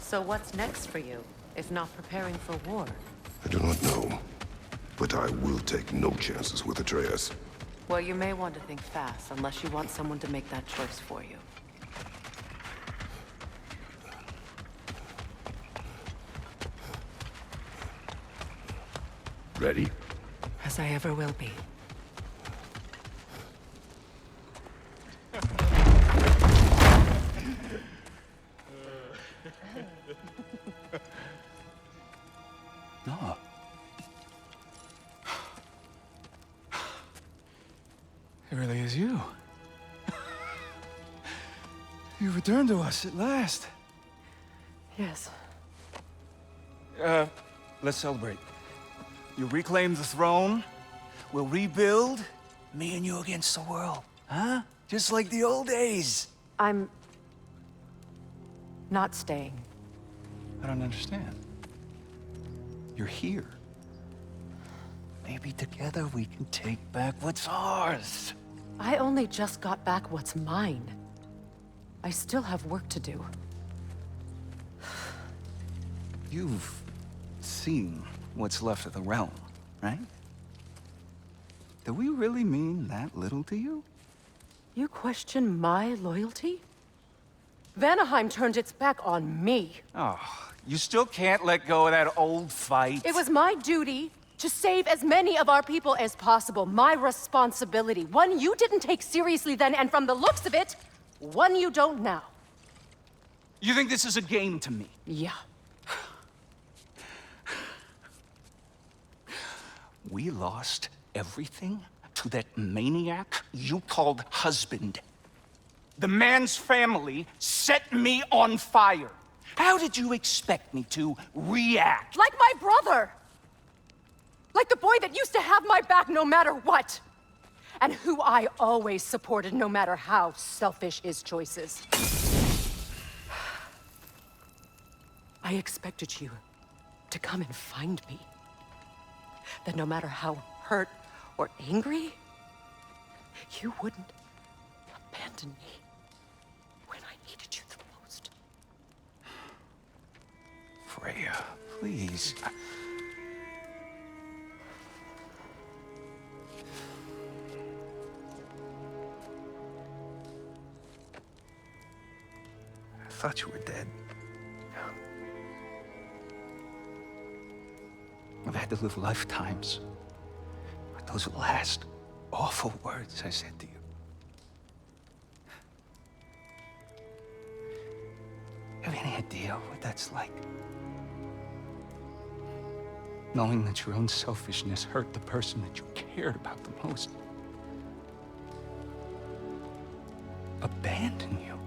So what's next for you, if not preparing for war? I do not know, but I will take no chances with Atreus. Well, you may want to think fast, unless you want someone to make that choice for you. Ready? As I ever will be. No. It really is you. You returned to us at last. Yes. Let's celebrate. You reclaim the throne, we'll rebuild, me and you against the world. Huh? Just like the old days. I'm... not staying. I don't understand. You're here. Maybe together we can take back what's ours. I only just got back what's mine. I still have work to do. You've seen what's left of the realm, right? Do we really mean that little to you? You question my loyalty? Vanaheim turned its back on me. Oh, you still can't let go of that old fight? It was my duty to save as many of our people as possible. My responsibility. One you didn't take seriously then, and from the looks of it, one you don't now. You think this is a game to me? Yeah. We lost everything to that maniac you called husband. The man's family set me on fire. How did you expect me to react? Like my brother! Like the boy that used to have my back no matter what! And who I always supported no matter how selfish his choices. I expected you to come and find me. That no matter how hurt or angry, you wouldn't abandon me when I needed you the most. Freya, please. I thought you were dead. I've had to live lifetimes with those last awful words I said to you. Have any idea what that's like? Knowing that your own selfishness hurt the person that you cared about the most. Abandon you.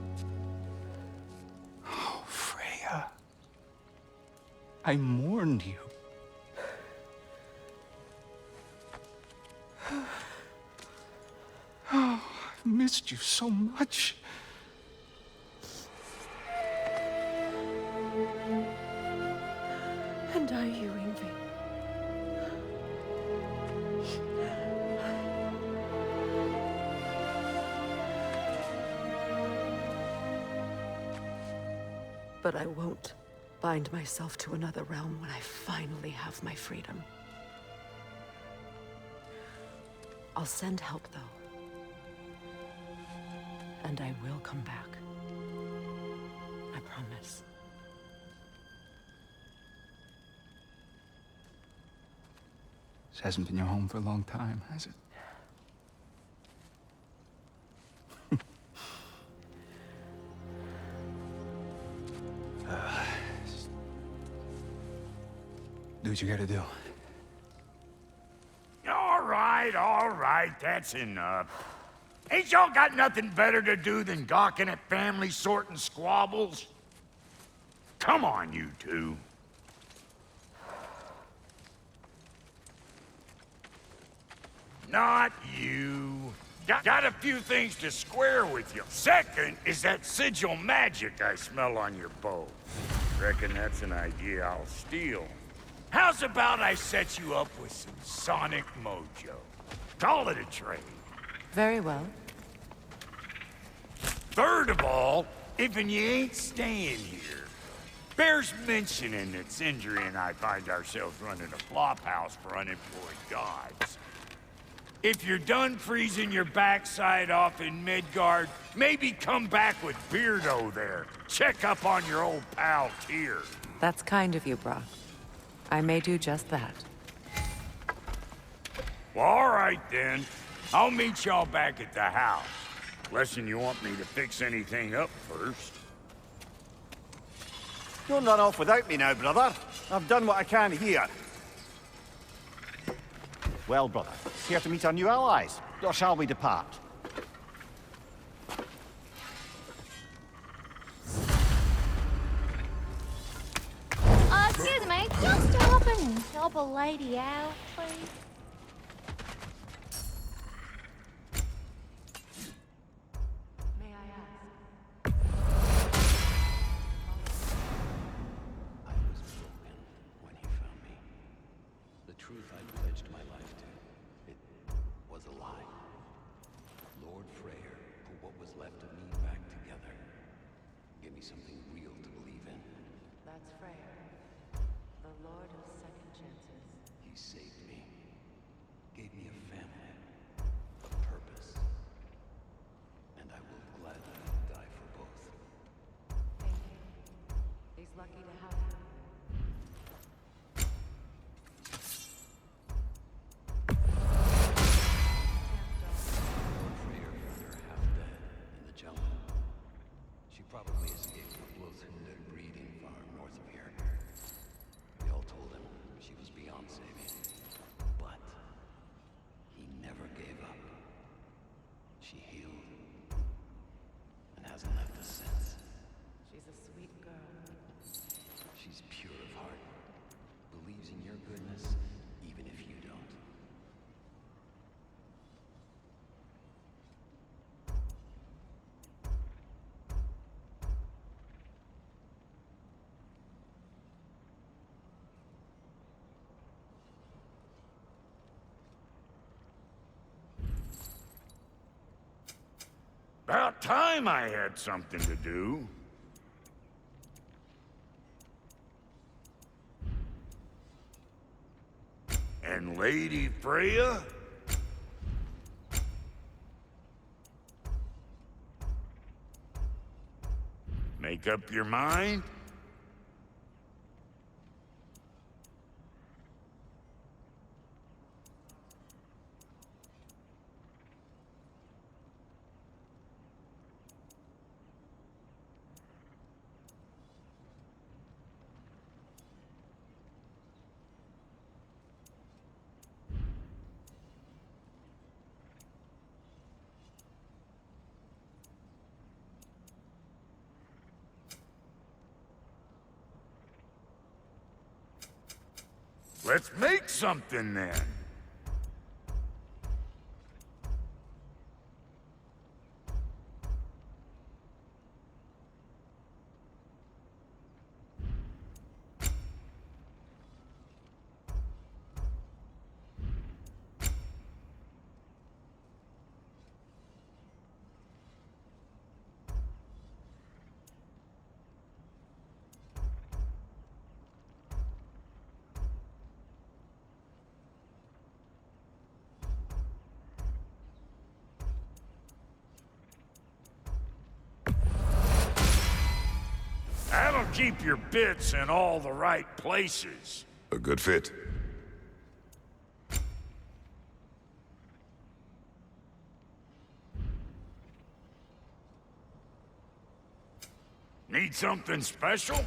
Oh, Freya. I mourned you. Oh, I've missed you so much. And are you, Ingvi? But I won't bind myself to another realm when I finally have my freedom. I'll send help, though. And I will come back. I promise. This hasn't been your home for a long time, has it? Do what you gotta do. All right, that's enough. Ain't y'all got nothing better to do than gawking at families sorting squabbles? Come on, you two. Not you. Got a few things to square with you. Second is that sigil magic I smell on your bow. Reckon that's an idea I'll steal. How's about I set you up with some sonic mojo? Call it a trade. Very well. Third of all, if you ain't staying here, bears mentioning that Sindri and I find ourselves running a flophouse for unemployed gods. If you're done freezing your backside off in Midgard, maybe come back with Beardo there. Check up on your old pal Tyr. That's kind of you, Brock. I may do just that. Well, all right then. I'll meet y'all back at the house. Unless you want me to fix anything up first. Don't run off without me now, brother. I've done what I can here. Well, brother, here to meet our new allies, or shall we depart? Excuse me, can you stop and help a lady out, please? May I ask? I was broken when he found me. The truth I'd pledged my life to, it was a lie. Lord Freyr put what was left of me back together. Gave me something real to believe in. That's Freyr, the Lord of Second Chances. He saved me. Gave me a family. A purpose. And I will gladly die for both. Thank you. He's lucky to have you. Lord Freyr found her half dead in the jungle. She probably escaped the Bloodhunder breeding farm north of here. We all told him she was beyond saving. But he never gave up. She healed. And hasn't left us since. She's a sweet girl. She's pure of heart. Believes in your goodness, even if you don't. About time I had something to do. And Lady Freya? Make up your mind? Let's make something then. That'll keep your bits in all the right places. A good fit. Need something special?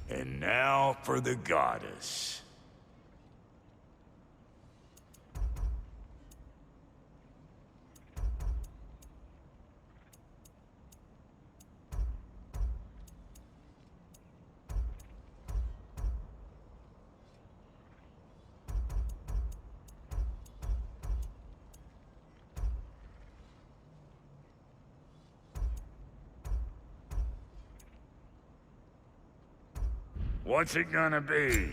And now for the goddess. What's it gonna be?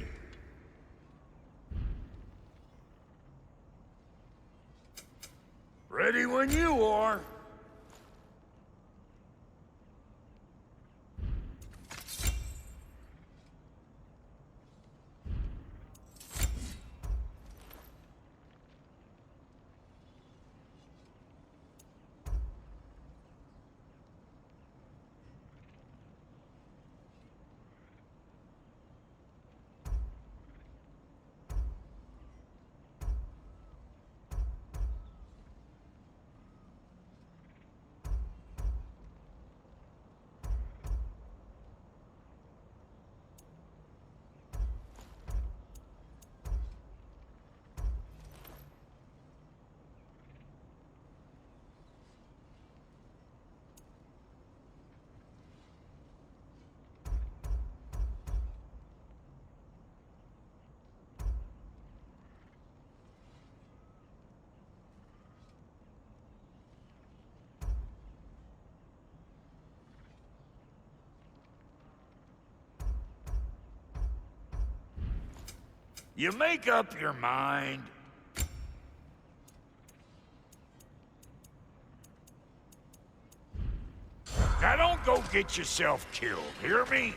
Ready when you are. You make up your mind. Now don't go get yourself killed, hear me?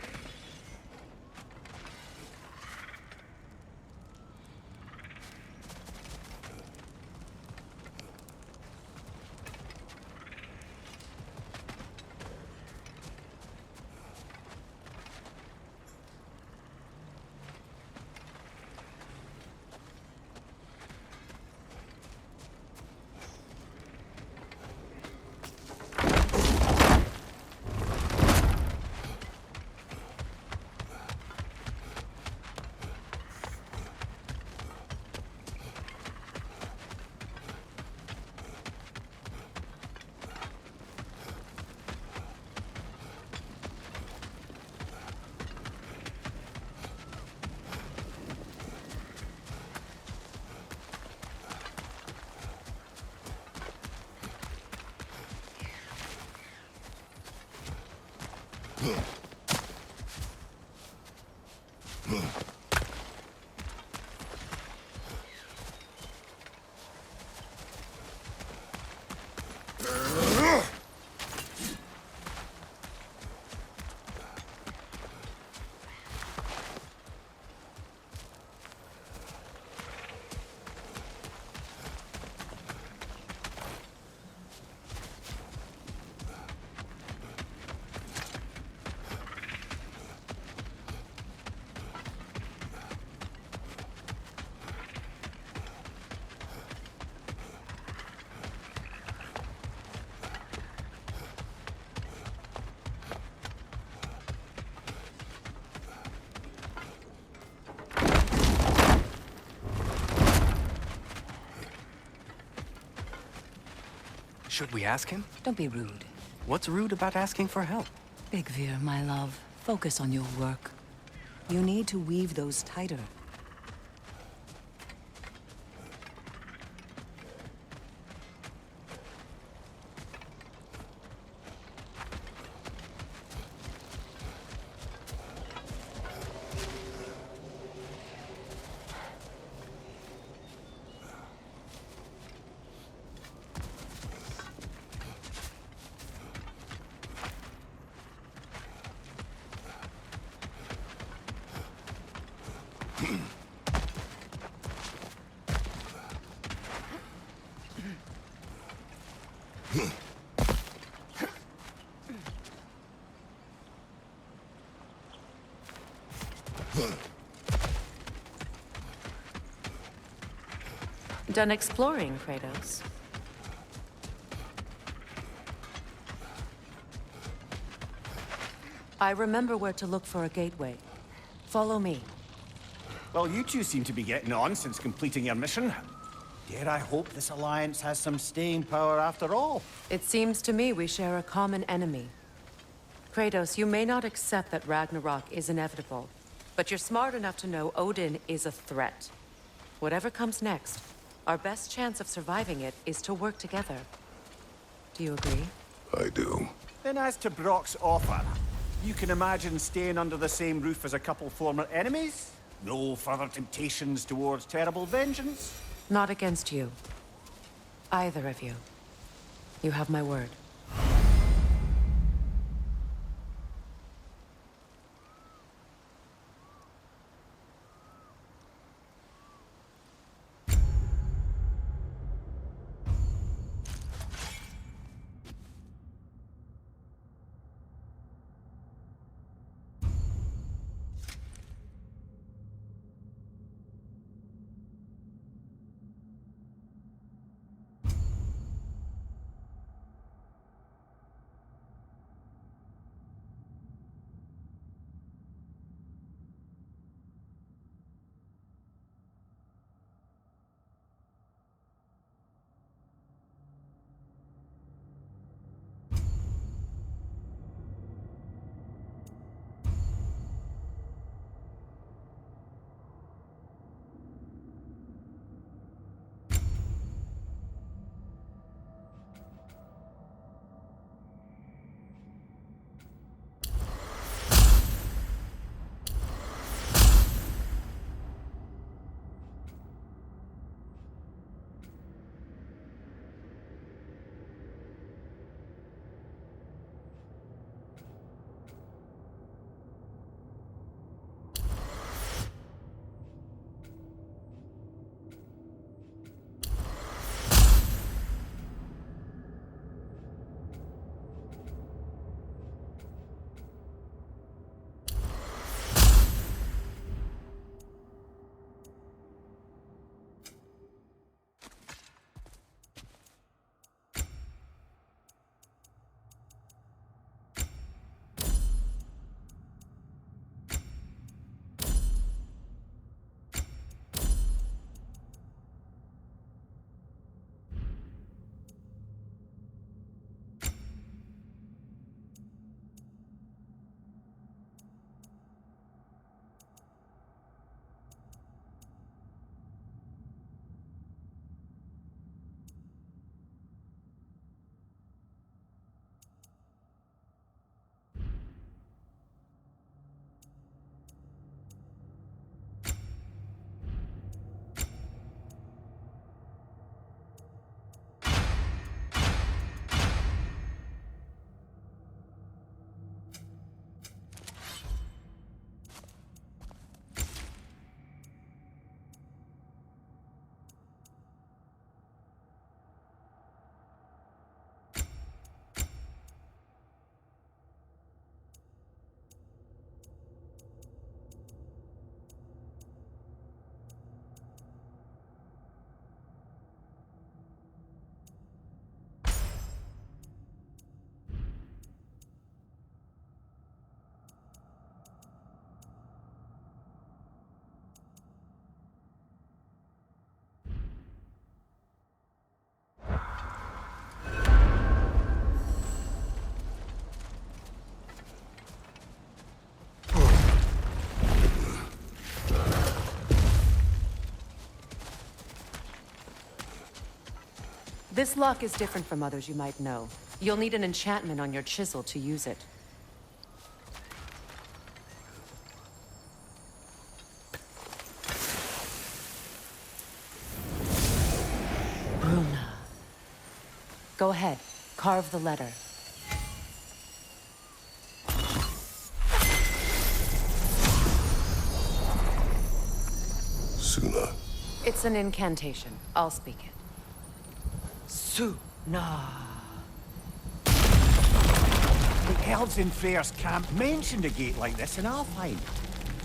Should we ask him? Don't be rude. What's rude about asking for help? Big Veer, my love, focus on your work. You need to weave those tighter. Done exploring, Kratos? I remember where to look for a gateway. Follow me. Well, you two seem to be getting on since completing your mission. Dare I hope this alliance has some staying power after all? It seems to me we share a common enemy. Kratos, you may not accept that Ragnarok is inevitable, but you're smart enough to know Odin is a threat. Whatever comes next, our best chance of surviving it is to work together. Do you agree? I do. Then as to Brock's offer, you can imagine staying under the same roof as a couple former enemies? No further temptations towards terrible vengeance? Not against you. Either of you. You have my word. This lock is different from others you might know. You'll need an enchantment on your chisel to use it. Bruna. Go ahead. Carve the letter. Suna. It's an incantation. I'll speak it. Suna. The elves in Freyr's camp mentioned a gate like this in Alfheim.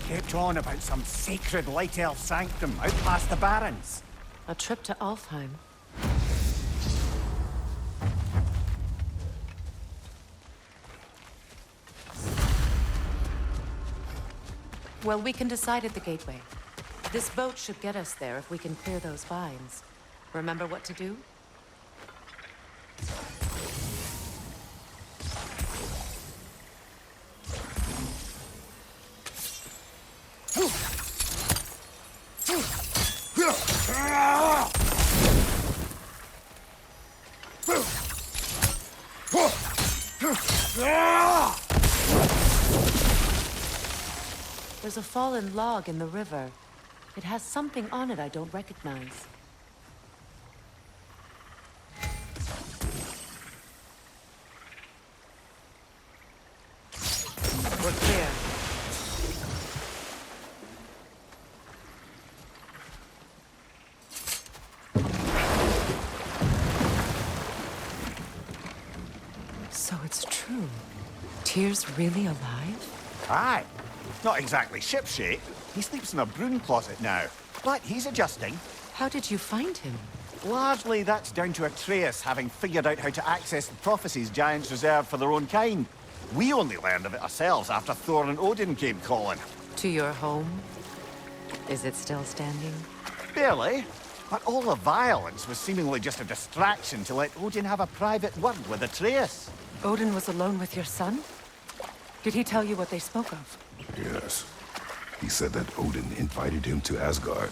Kept on about some sacred light elf sanctum out past the barrens. A trip to Alfheim. Well, we can decide at the gateway. This boat should get us there if we can clear those vines. Remember what to do? There's a fallen log in the river. It has something on it I don't recognize. We're clear. So it's true. Tyr's really alive? Aye. Not exactly shipshape. He sleeps in a broom closet now. But he's adjusting. How did you find him? Largely, that's down to Atreus having figured out how to access the prophecies giants reserve for their own kind. We only learned of it ourselves after Thor and Odin came calling. To your home? Is it still standing? Barely. But all the violence was seemingly just a distraction to let Odin have a private word with Atreus. Odin was alone with your son? Did he tell you what they spoke of? Yes. He said that Odin invited him to Asgard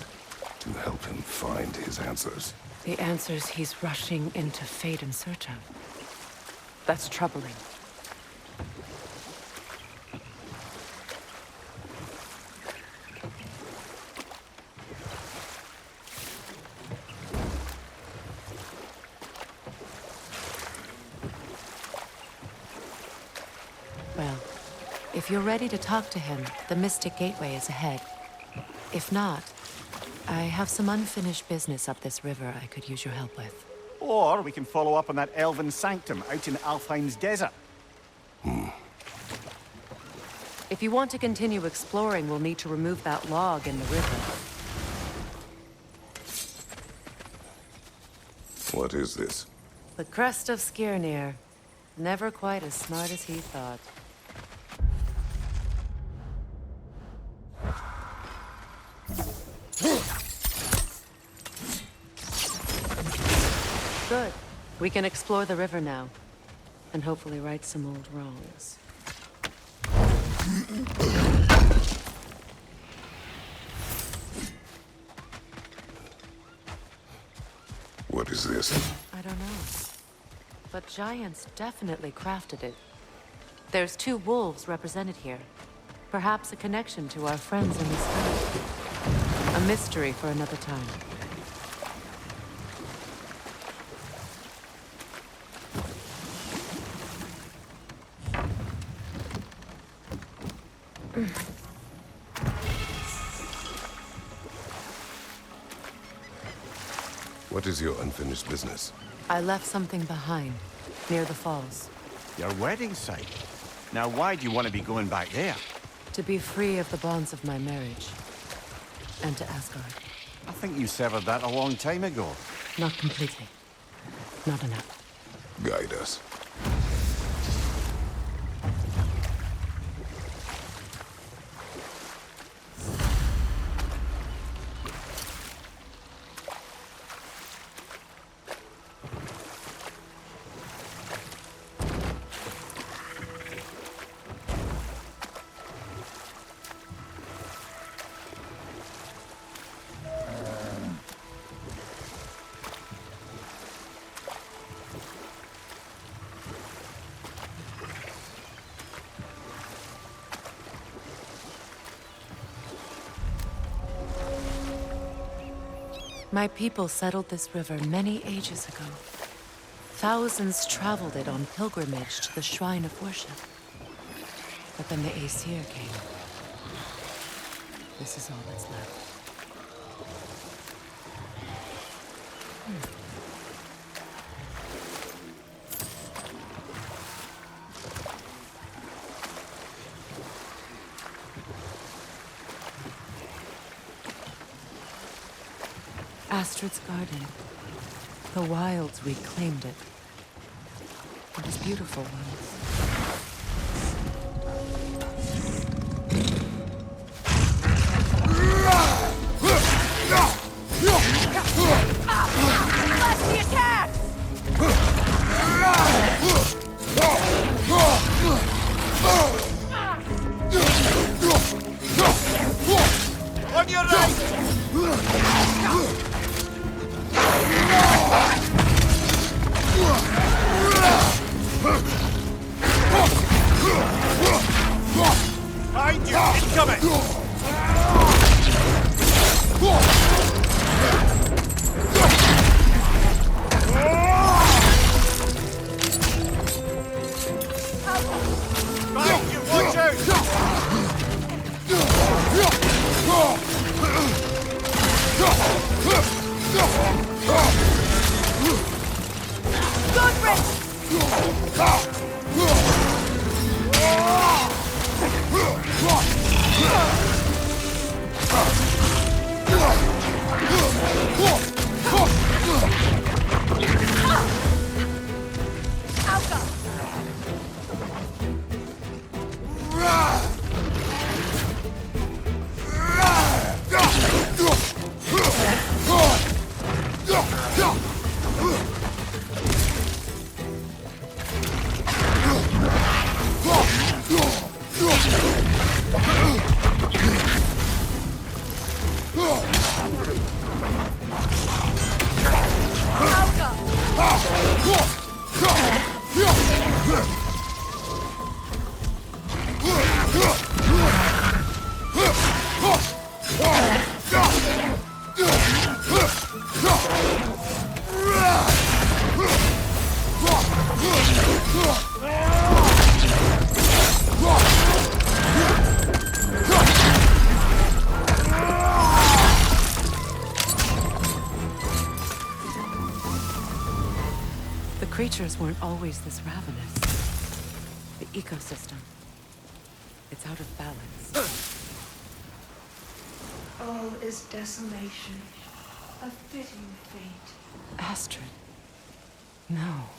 to help him find his answers. The answers he's rushing into fate in search of. That's troubling. Well, if you're ready to talk to him, the Mystic Gateway is ahead. If not, I have some unfinished business up this river I could use your help with. Or we can follow up on that elven sanctum out in Alfheim's desert. If you want to continue exploring, we'll need to remove that log in the river. What is this? The crest of Skirnir. Never quite as smart as he thought. Good. We can explore the river now. And hopefully right some old wrongs. What is this? I don't know. But giants definitely crafted it. There's 2 wolves represented here. Perhaps a connection to our friends in the sky. A mystery for another time. What is your unfinished business? I left something behind, near the falls. Your wedding site. Now why do you want to be going back there? To be free of the bonds of my marriage. And to Asgard. I think you severed that a long time ago. Not completely. Not enough. Guide us. My people settled this river many ages ago. Thousands traveled it on pilgrimage to the shrine of worship. But then the Aesir came. This is all that's left. Astrid's garden. The wilds reclaimed it. It was beautiful once. attacks! On your right! Behind you! Incoming! Behind you! Watch out! The creatures weren't always this ravenous. The ecosystem. It's out of balance. All is desolation, a fitting fate. Astrid. No.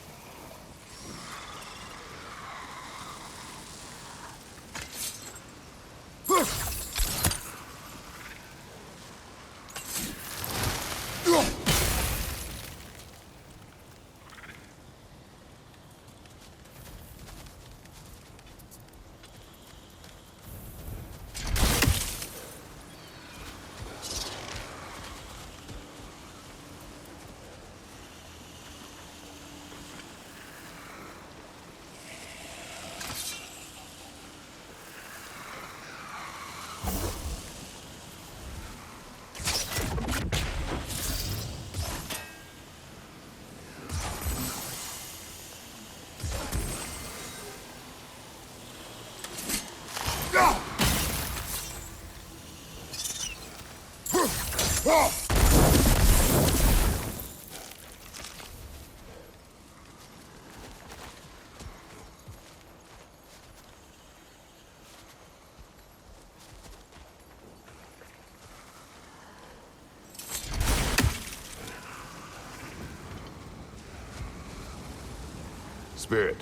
Spirit.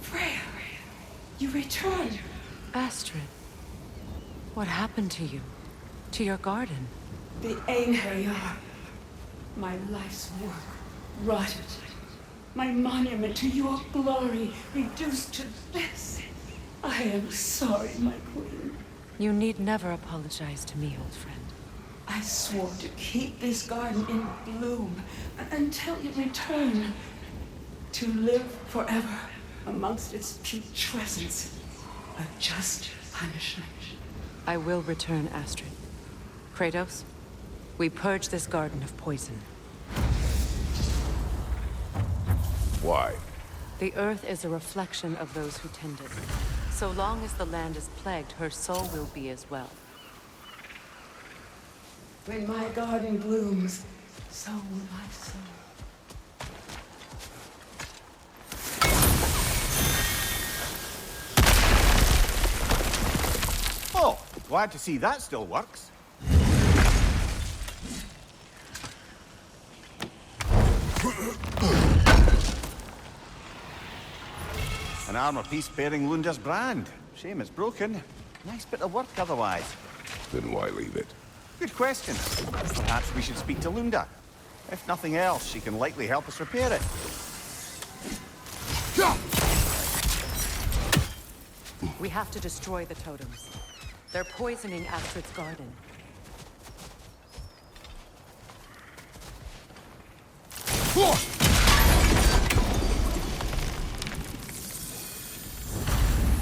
Freya, you returned. Astrid. What happened to you? To your garden? The Einherjar. My life's work rotted. My monument to your glory reduced to this. I am sorry, my queen. You need never apologize to me, old friend. I swore to keep this garden in bloom until you return. To live forever amongst its putrescence. A just punishment. I will return, Astrid. Kratos, we purge this garden of poison. Why? The earth is a reflection of those who tend it. So long as the land is plagued, her soul will be as well. When my garden blooms, so will my soul. Oh, glad to see that still works. An armor piece bearing Lunda's brand. Shame it's broken. Nice bit of work otherwise. Then why leave it? Good question. Perhaps we should speak to Lunda. If nothing else, she can likely help us repair it. We have to destroy the totems. They're poisoning Astrid's garden.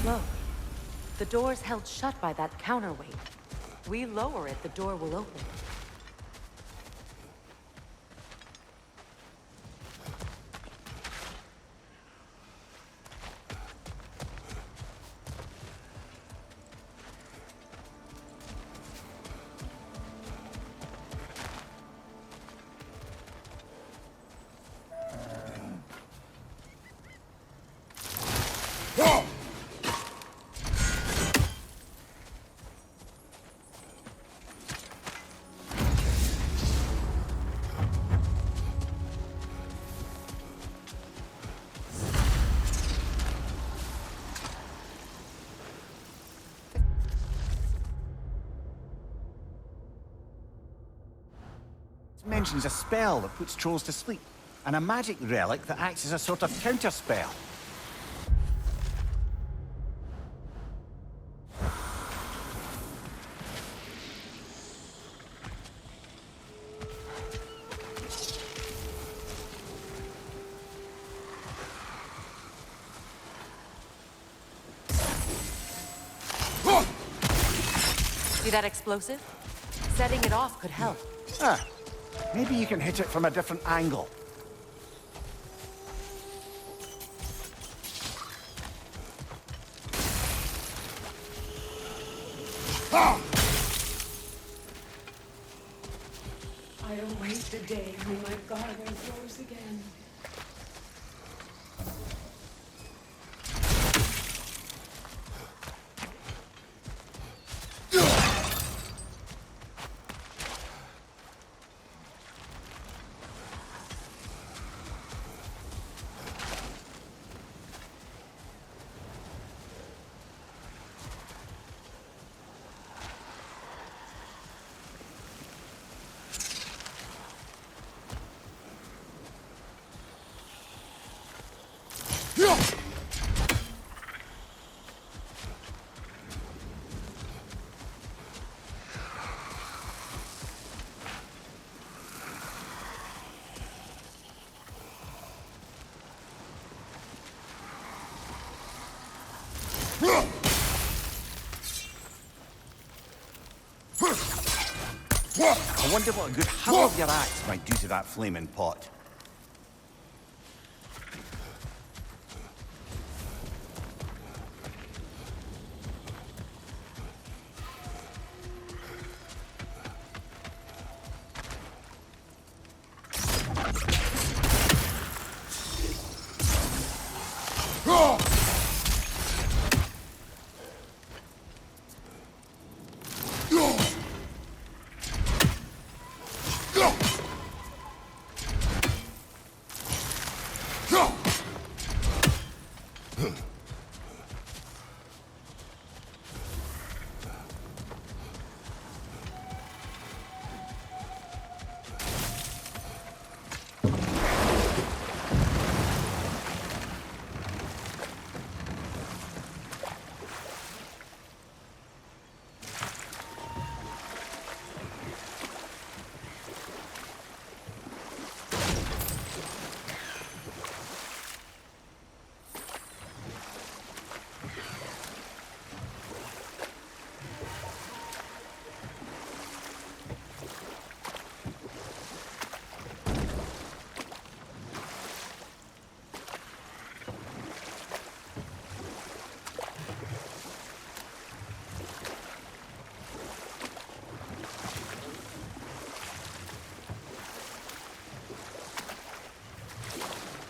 Look, the door's held shut by that counterweight. We lower it, the door will open. Mentions a spell that puts trolls to sleep, and a magic relic that acts as a sort of counterspell. See that explosive? Setting it off could help. Ah, maybe you can hit it from a different angle. I await the day when my garden grows again. I wonder what a good hammer of your axe might do to that flaming pot.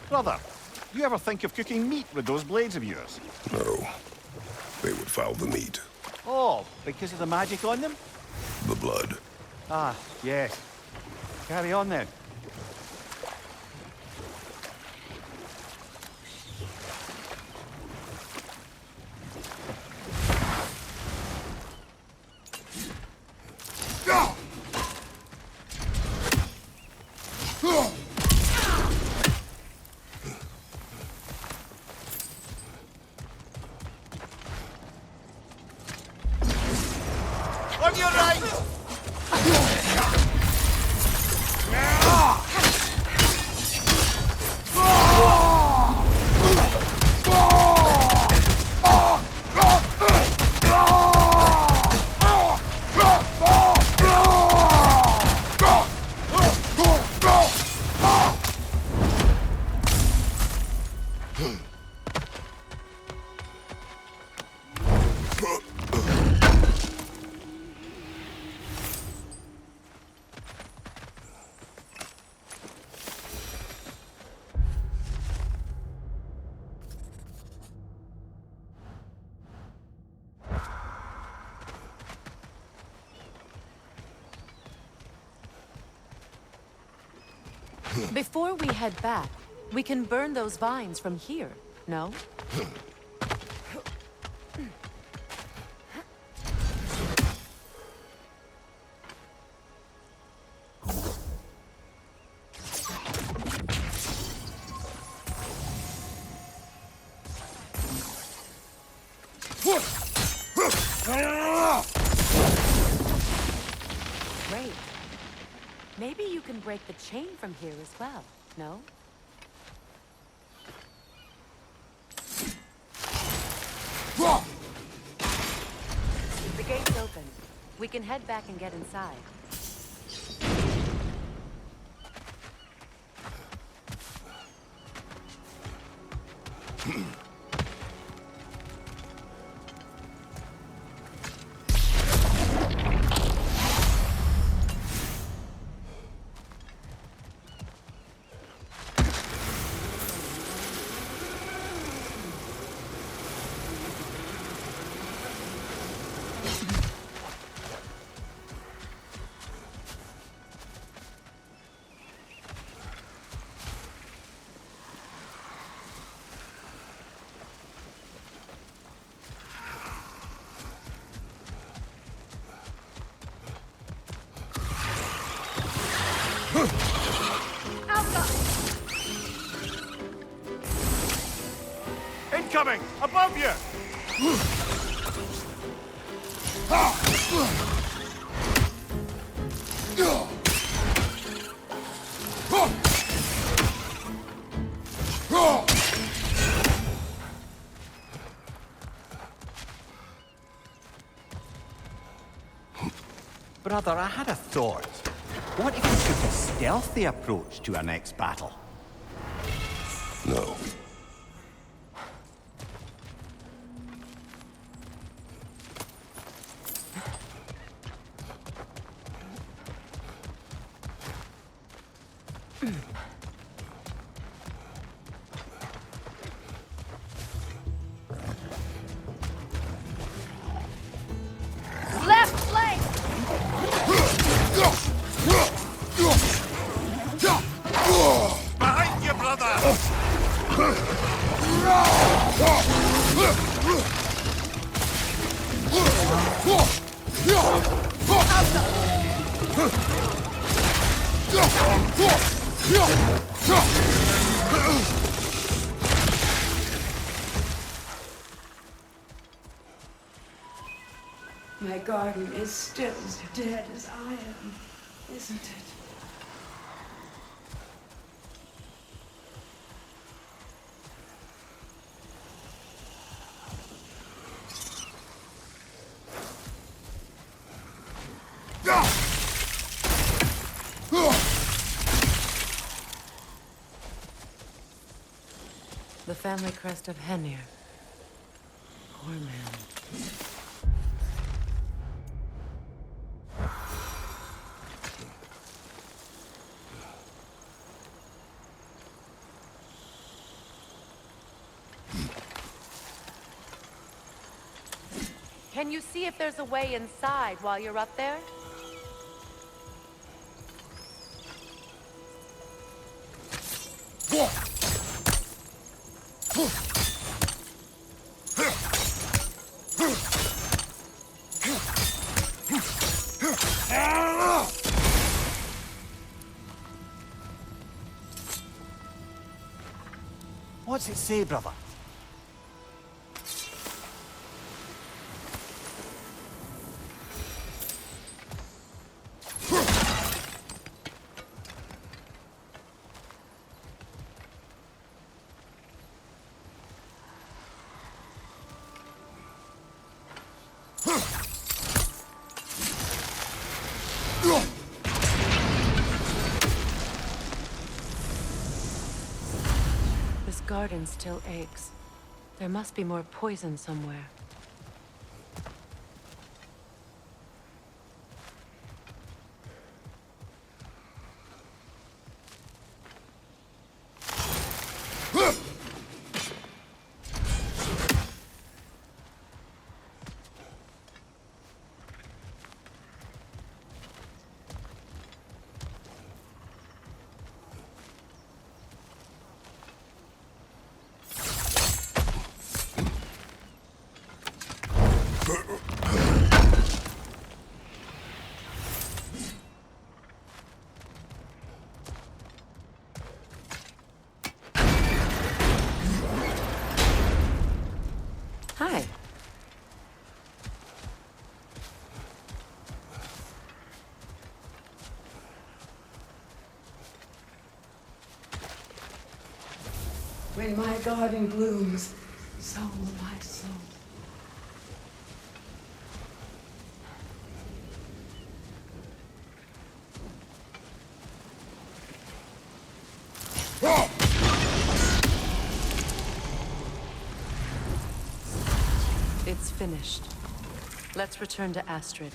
Brother, you ever think of cooking meat with those blades of yours? No. They would foul the meat. Oh, because of the magic on them? The blood. Ah, yes. Carry on then. On your right! Before we head back, we can burn those vines from here, no? Great. Maybe you can break the chain from here as well, no? The gate's open. We can head back and get inside. Incoming! Above you! Brother, I had a thought. What if we took a stealthy approach to our next battle? No. Left flank! Behind you, brother! My garden is still as dead as I am, isn't it? The family crest of Henir. Poor man. Can you see if there's a way inside while you're up there? What's it say, brother? This garden still aches. There must be more poison somewhere. Hi. When my garden blooms, so will my soul. It's finished. Let's return to Astrid.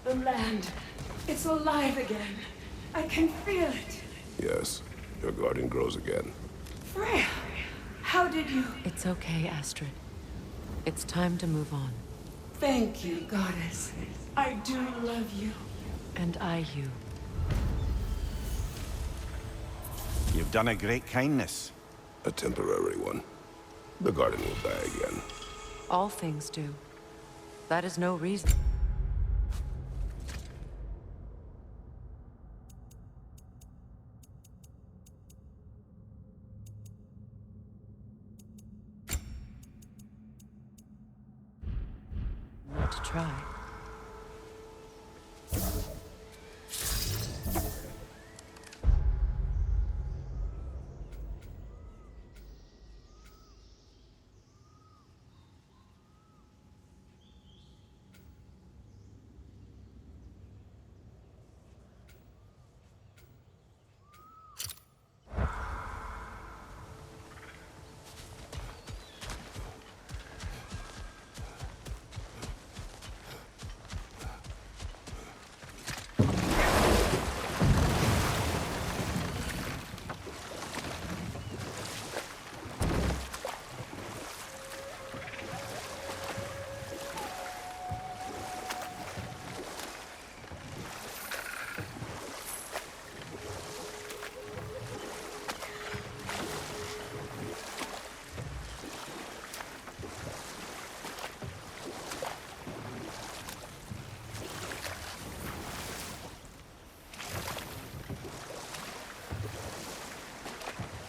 The land, it's alive again. I can feel it. Yes, your garden grows again. Freya, how did you... It's okay, Astrid. It's time to move on. Thank you, goddess. I do love you. And I you. You've done a great kindness. A temporary one. The garden will die again. All things do. That is no reason. Not to try.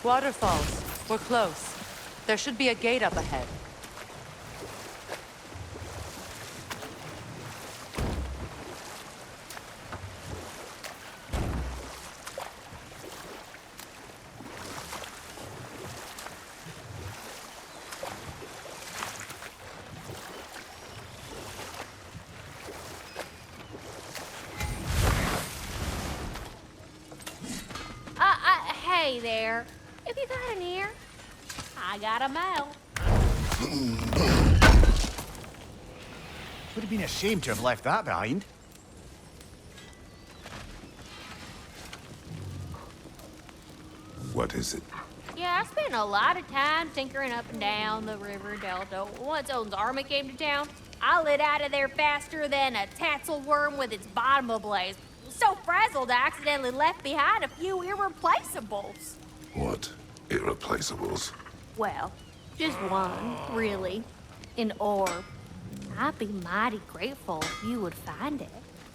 Waterfalls. We're close. There should be a gate up ahead. Hey there. If you got an ear, I got a mouth. Would have been a shame to have left that behind. What is it? Yeah, I spent a lot of time tinkering up and down the river delta. Once Odin's army came to town, I lit out of there faster than a tassel worm with its bottom ablaze. So frazzled, I accidentally left behind a few irreplaceables. What? Irreplaceables? Well, just one, really. An orb. I'd be mighty grateful if you would find it.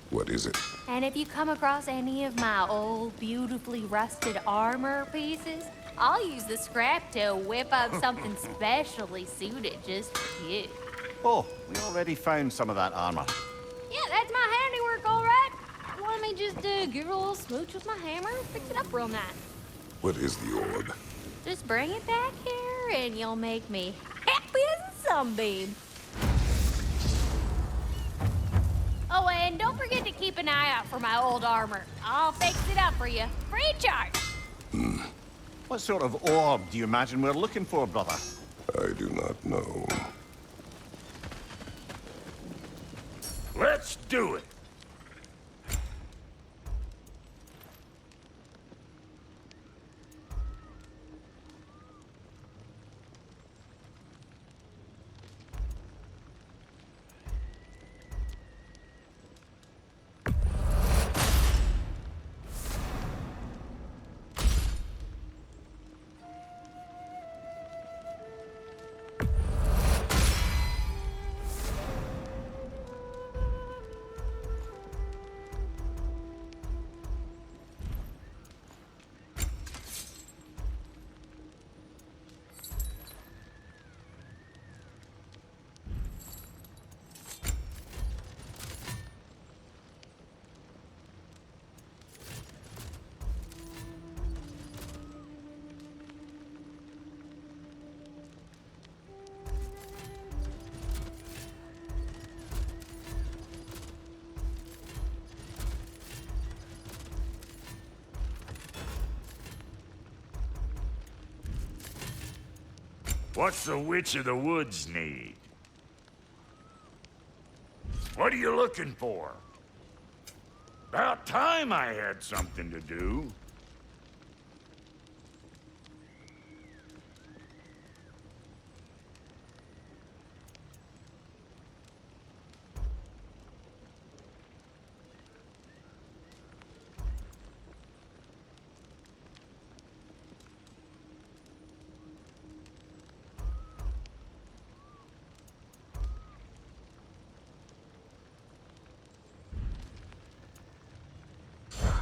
What is it? And if you come across any of my old, beautifully rusted armor pieces, I'll use the scrap to whip up something specially suited just for you. Oh, we already found some of that armor. Yeah, that's my handiwork, all right. Let me just give it a little smooch with my hammer and fix it up real nice. What is the orb? Just bring it back here and you'll make me happy as a sunbeam. Oh, and don't forget to keep an eye out for my old armor. I'll fix it up for you. Free charge. What sort of orb do you imagine we're looking for, brother? I do not know. Let's do it. What's the Witch of the Woods need? What are you looking for? About time I had something to do.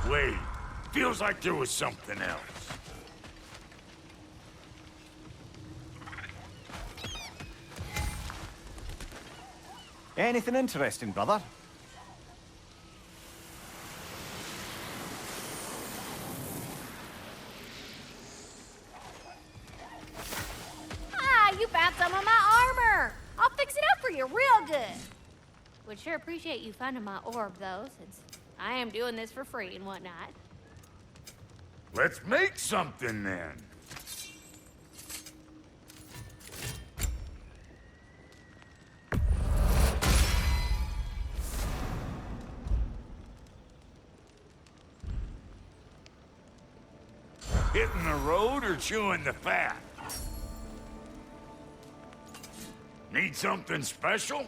Wait, feels like there was something else. Anything interesting, brother? Ah, you found some of my armor. I'll fix it up for you real good. Would sure appreciate you finding my orb, though, since I am doing this for free and whatnot. Let's make something then. Hitting the road or chewing the fat? Need something special?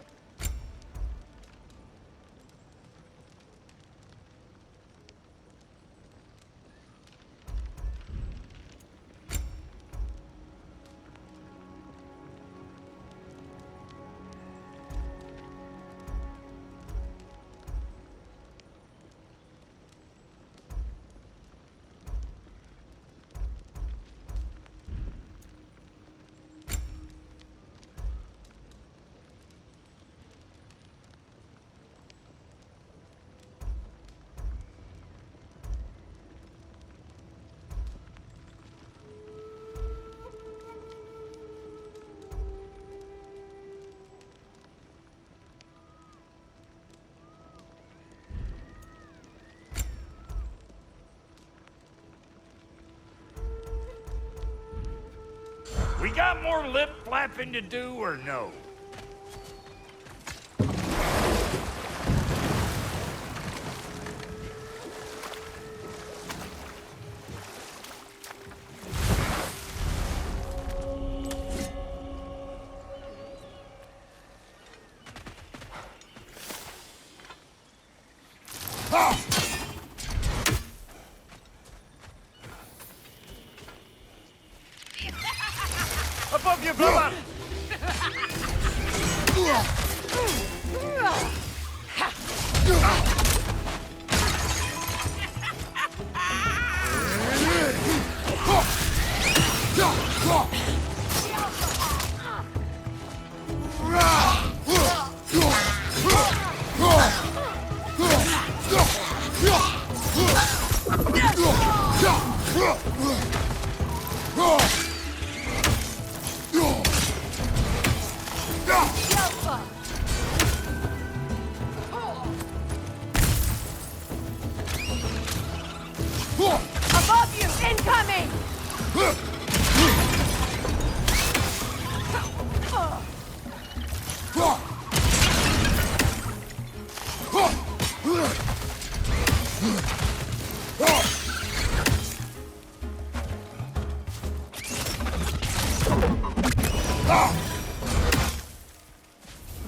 We got more lip flapping to do or no? Above you, brother!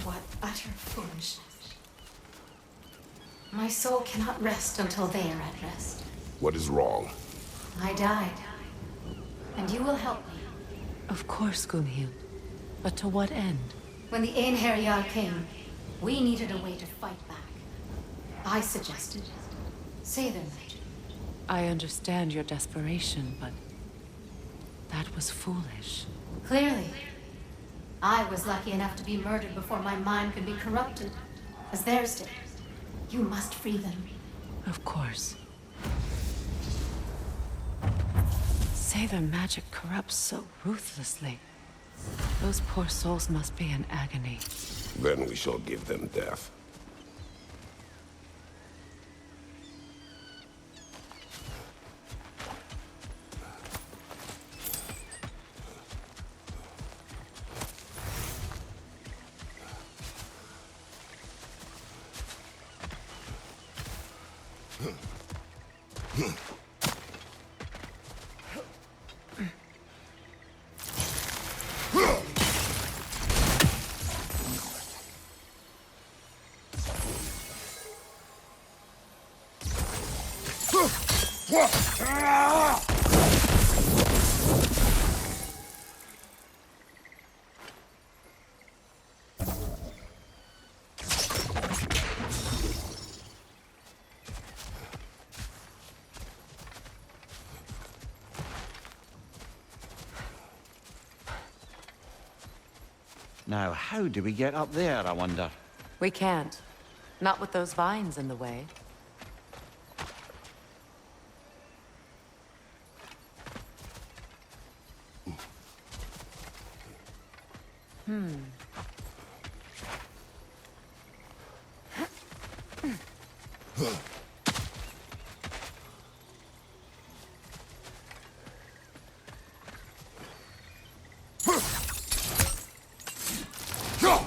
What utter foolishness. My soul cannot rest until they are at rest. What is wrong? I died. And you will help me. Of course, Gunhild. But to what end? When the Einherjar came, we needed a way to fight back. I suggested Seidr magic. I understand your desperation, but that was foolish. Clearly. I was lucky enough to be murdered before my mind could be corrupted, as theirs did. You must free them. Of course. Seidr magic corrupts so ruthlessly. Those poor souls must be in agony. Then we shall give them death. Now, how do we get up there, I wonder? We can't. Not with those vines in the way. Go!